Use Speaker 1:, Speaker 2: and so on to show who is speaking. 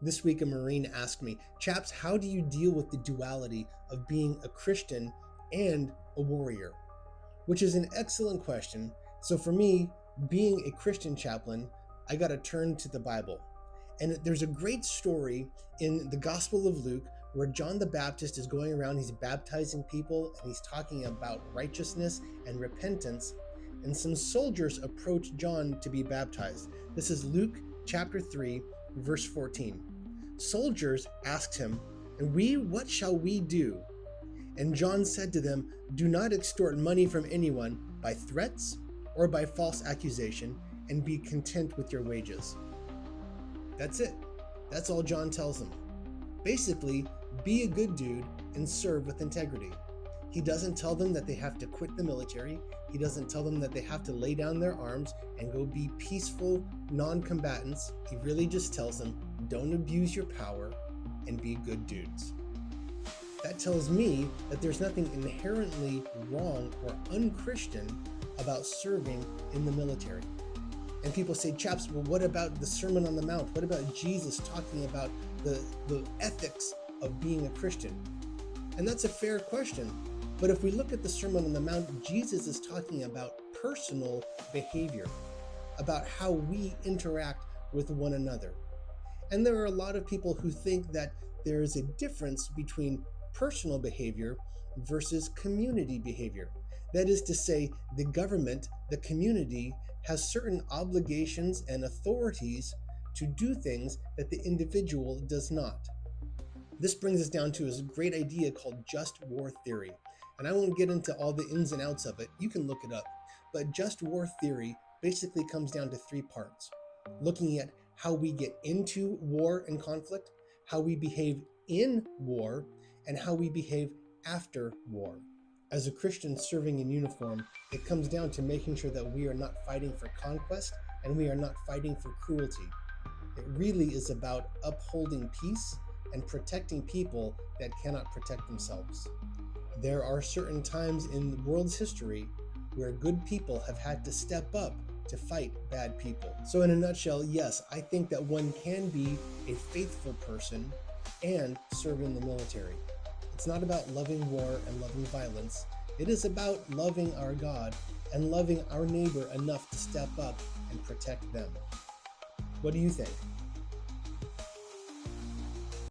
Speaker 1: This week, a Marine asked me, Chaps, how do you deal with the duality of being a Christian and a warrior? Which is an excellent question. So for me, being a Christian chaplain, I got to turn to the Bible. And there's a great story in the Gospel of Luke where John the Baptist is going around, he's baptizing people, and he's talking about righteousness and repentance. And some soldiers approach John to be baptized. This is Luke chapter 3, verse 14. Soldiers asked him, "And we, what shall we do?" And John said to them, "Do not extort money from anyone by threats or by false accusation, and be content with your wages." That's it. That's all John tells them. Basically, be a good dude and serve with integrity. He doesn't tell them that they have to quit the military. He doesn't tell them that they have to lay down their arms and go be peaceful non-combatants. He really just tells them, don't abuse your power and be good dudes. That tells me that there's nothing inherently wrong or unchristian about serving in the military. And people say, Chaps, well, what about the Sermon on the Mount? What about Jesus talking about the ethics of being a Christian? And that's a fair question. But if we look at the Sermon on the Mount, Jesus is talking about personal behavior, about how we interact with one another. And there are a lot of people who think that there is a difference between personal behavior versus community behavior. That is to say, the government, the community, has certain obligations and authorities to do things that the individual does not. This brings us down to a great idea called just war theory. And I won't get into all the ins and outs of it. You can look it up. But just war theory basically comes down to 3 parts. Looking at how we get into war and conflict, how we behave in war, and how we behave after war. As a Christian serving in uniform, it comes down to making sure that we are not fighting for conquest and we are not fighting for cruelty. It really is about upholding peace and protecting people that cannot protect themselves. There are certain times in the world's history where good people have had to step up to fight bad people. So in a nutshell, yes, I think that one can be a faithful person and serve in the military. It's not about loving war and loving violence. It is about loving our God and loving our neighbor enough to step up and protect them. What do you think?